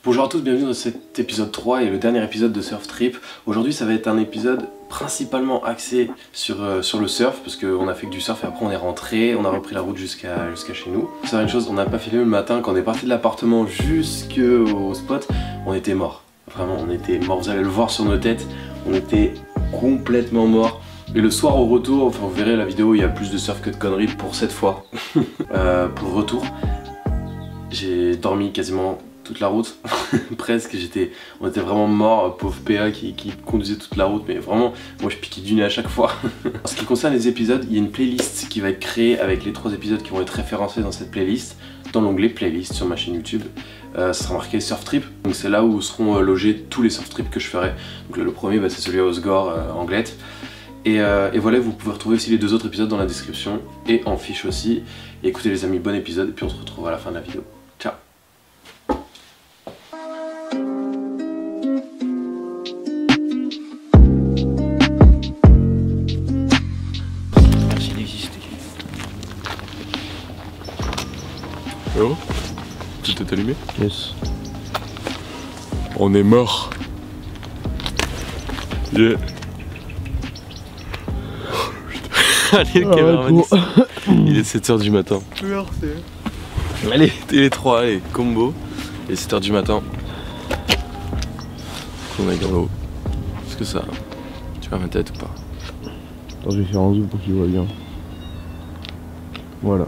Bonjour à tous, bienvenue dans cet épisode 3 et le dernier épisode de Surf Trip. Aujourd'hui ça va être un épisode principalement axé sur le surf parce qu'on a fait que du surf et après on est rentré, on a repris la route jusqu'à chez nous. C'est une chose, on n'a pas filmé le matin, quand on est parti de l'appartement jusqu'au spot, on était mort. Vraiment on était mort, vous allez le voir sur nos têtes, on était complètement mort. Et le soir au retour, enfin vous verrez la vidéo, il y a plus de surf que de conneries pour cette fois. Pour le retour, j'ai dormi quasiment toute la route, presque, on était vraiment mort, pauvre PA qui conduisait toute la route, mais vraiment, moi je piquais du nez à chaque fois. En ce qui concerne les épisodes, il y a une playlist qui va être créée avec les 3 épisodes qui vont être référencés dans cette playlist, dans l'onglet playlist sur ma chaîne YouTube. Ça sera marqué Surf Trip, donc c'est là où seront logés tous les surf trips que je ferai. Donc là, le premier c'est celui à Osgore, Anglette. Et voilà, vous pouvez retrouver aussi les 2 autres épisodes dans la description et en fiche aussi. Et écoutez les amis, bon épisode et puis on se retrouve à la fin de la vidéo. Ciao. Oh, tout est allumé? Yes. On est mort. Yeah. Allez, le caméraman, il est 7h du matin. Allez, les 3, allez, combo. Et 7h du matin. On est dans l'eau. Est-ce que ça... Tu vois ma tête ou pas? Attends, je vais faire un zoom pour qu'il voit bien. Voilà.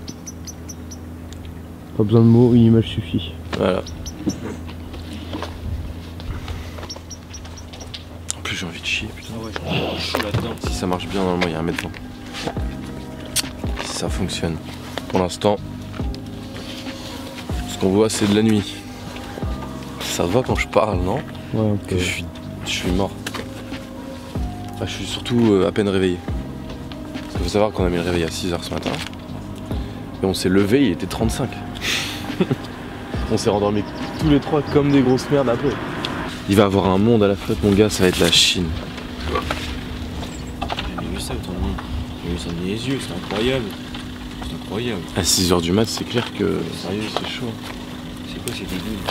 Pas besoin de mots, une image suffit. Voilà. En plus j'ai envie de chier, putain. Ah ouais, je suis là-dedans. Si ça marche bien, normalement il y a un mètre devant. Si ça fonctionne. Pour l'instant, ce qu'on voit c'est de la nuit. Ça va quand je parle, non? Ouais, un peu. Que je suis mort. Enfin, je suis surtout à peine réveillé. Parce qu'il faut savoir qu'on a mis le réveil à 6h ce matin. Et on s'est levé, il était 35. On s'est rendormis tous les 3 comme des grosses merdes après. Il va avoir un monde à la flotte mon gars, ça va être la Chine. J'ai vu ça autant de monde. J'ai vu ça dans les yeux, c'est incroyable. C'est incroyable. À 6h du mat, c'est clair que... Sérieux, c'est chaud. C'est quoi ces débiles?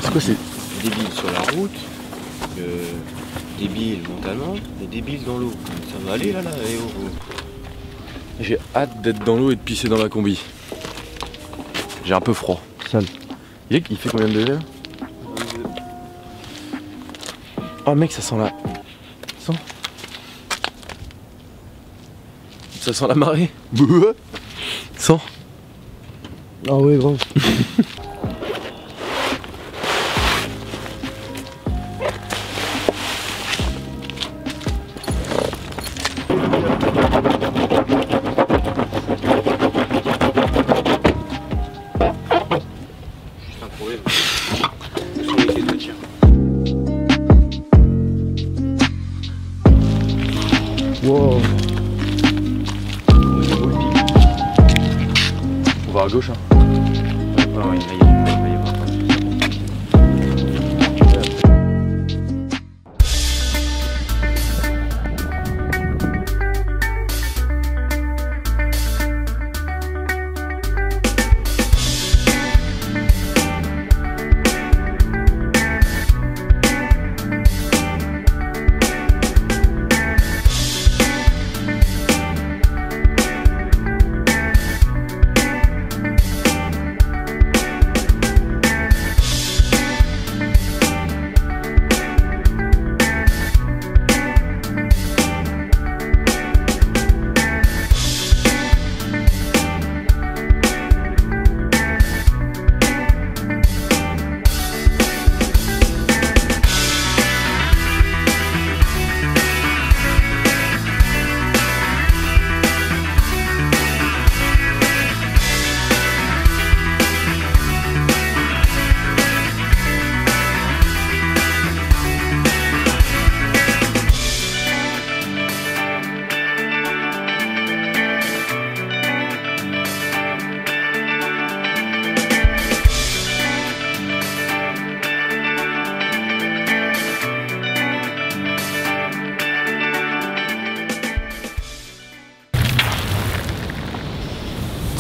C'est quoi c'est... Débiles sur la route, débiles mentalement, et débiles dans l'eau. Ça va aller là, eh oh, oh. J'ai hâte d'être dans l'eau et de pisser dans la combi. J'ai un peu froid. Sale. Il fait combien de degrés là? Oh mec, ça sent la... Ça sent la marée. Sent. Ah ouais, grave. Juste un problème. Sur les deux tiers. Wow. On va à gauche hein. Ah ouais, il va y avoir pas de soucis.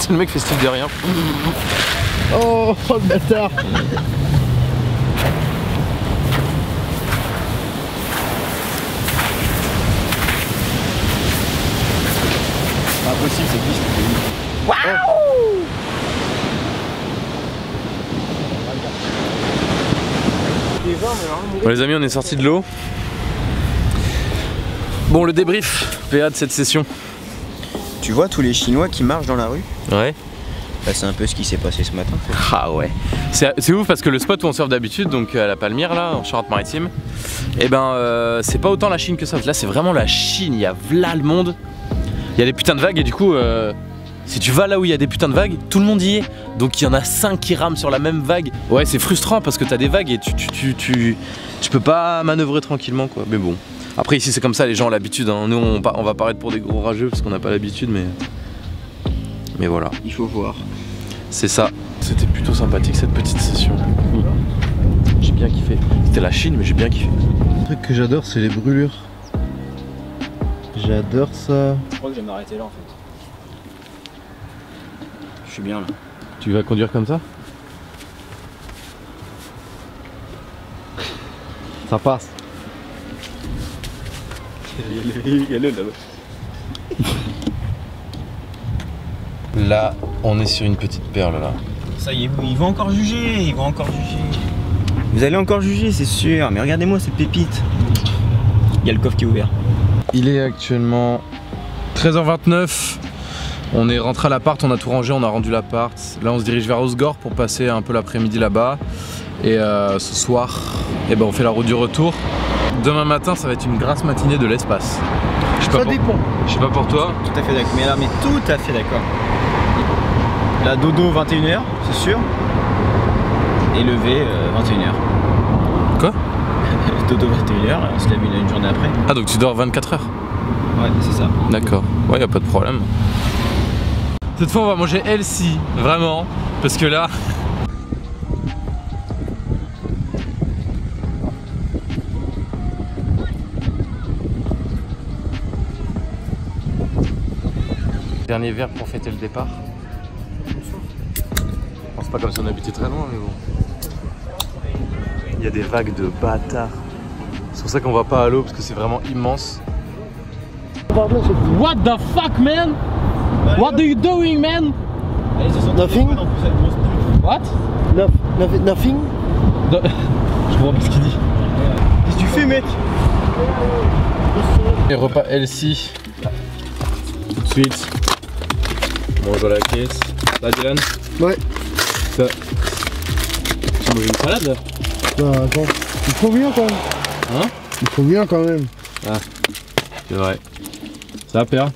Le mec fait style de rien. Oh, le bâtard. Bon les amis, on est sortis de l'eau. Bon, le débrief, PA, de cette session. Tu vois tous les Chinois qui marchent dans la rue? Ouais. Bah, c'est un peu ce qui s'est passé ce matin. Ah ouais. C'est ouf parce que le spot où on surfe d'habitude, donc à la Palmyre là, en Charente-Maritime, et ben c'est pas autant la Chine que ça. Là c'est vraiment la Chine, il y a v'là le monde. Il y a des putains de vagues et du coup si tu vas là où il y a des putains de vagues, tout le monde y est. Donc il y en a 5 qui rament sur la même vague. Ouais, c'est frustrant parce que t'as des vagues et tu peux pas manœuvrer tranquillement quoi. Mais bon. Après ici c'est comme ça, les gens ont l'habitude hein. Nous on va paraître pour des gros rageux parce qu'on n'a pas l'habitude mais voilà. Il faut voir. C'est ça. C'était plutôt sympathique cette petite session. J'ai bien kiffé. C'était la Chine mais j'ai bien kiffé. Le truc que j'adore c'est les brûlures. J'adore ça. Je crois que je vais m'arrêter là en fait. Je suis bien là. Tu vas conduire comme ça? Ça passe. Il y a le là-bas. Là, on est sur une petite perle là. Ça y est, ils vont encore juger, ils vont encore juger. Vous allez encore juger, c'est sûr. Mais regardez-moi cette pépite. Il y a le coffre qui est ouvert. Il est actuellement 13h29. On est rentré à l'appart, on a tout rangé, on a rendu l'appart. Là, on se dirige vers Osgore pour passer un peu l'après-midi là-bas. Et ce soir, eh ben, on fait la route du retour. Demain matin, ça va être une grasse matinée de l'espace. Ça dépend. Je sais pas pour toi. Tout à fait d'accord. Mais là, mais tout à fait d'accord. La dodo 21h, c'est sûr. Et lever 21h. Quoi? Dodo 21h, on se lève une journée après. Ah, donc tu dors 24 heures? Ouais, c'est ça. D'accord. Ouais, y a pas de problème. Cette fois, on va manger healthy, vraiment. Parce que là. Dernier verre pour fêter le départ. Bon, c'est pas comme si on habitait très loin, mais bon. Il y a des vagues de bâtards. C'est pour ça qu'on va pas à l'eau, parce que c'est vraiment immense. What the fuck, man? What are you doing, man? Nothing? What? Nothing? Je comprends pas ce qu'il dit. Qu'est-ce que tu fais, mec? Les repas healthy. Tout de suite. On mange à la caisse. Là, Dylan? Ouais. Ça. Tu manges une salade là? Bah attends, il faut bien quand même. Hein? Il faut bien quand même. Ah, c'est vrai. Ça va, Père?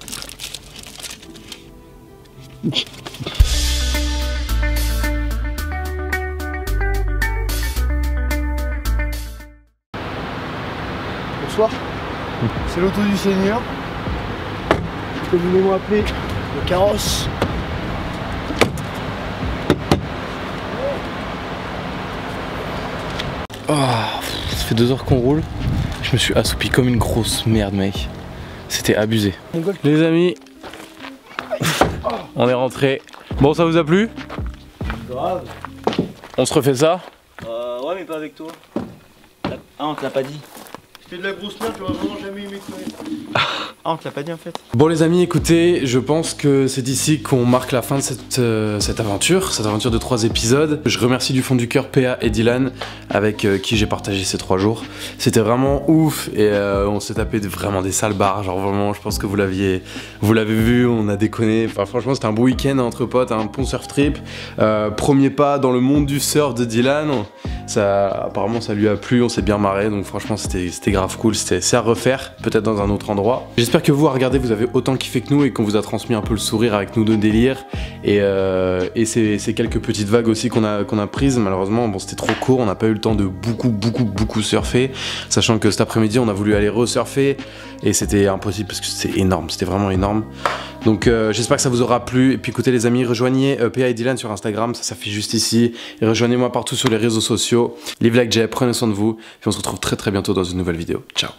Bonsoir. C'est l'auto du Seigneur. Communément appelé le carrosse. Oh, ça fait 2 heures qu'on roule. Je me suis assoupi comme une grosse merde, mec. C'était abusé. Les amis, on est rentré. Bon, ça vous a plu? Grave. On se refait ça? Ouais, mais pas avec toi. Ah, on te l'a pas dit. Tu fais de la grosse merde, j'aurais vraiment jamais aimé te connaître. Ah, on te l'a pas dit en fait. Bon les amis, écoutez, je pense que c'est ici qu'on marque la fin de cette aventure de 3 épisodes. Je remercie du fond du cœur PA et Dylan avec qui j'ai partagé ces 3 jours. C'était vraiment ouf et on s'est tapé vraiment des sales barres, genre vraiment je pense que vous l'avez vu, on a déconné. Enfin franchement c'était un beau week-end entre potes, un bon surf trip. Premier pas dans le monde du surf de Dylan. Apparemment ça lui a plu, on s'est bien marré, donc franchement c'était grave cool, c'est à refaire, peut-être dans un autre endroit. J'espère que vous, à regarder, vous avez autant kiffé que nous et qu'on vous a transmis un peu le sourire avec nous de délire. Et ces quelques petites vagues aussi qu'on a prises, malheureusement, bon c'était trop court, on n'a pas eu le temps de beaucoup surfer, sachant que cet après-midi on a voulu aller resurfer et c'était impossible parce que c'était énorme, c'était vraiment énorme. Donc j'espère que ça vous aura plu. Et puis écoutez les amis, rejoignez PA et Dylan sur Instagram, ça s'affiche juste ici. Et rejoignez-moi partout sur les réseaux sociaux. Live like Jay, prenez soin de vous. Et on se retrouve très bientôt dans une nouvelle vidéo. Ciao.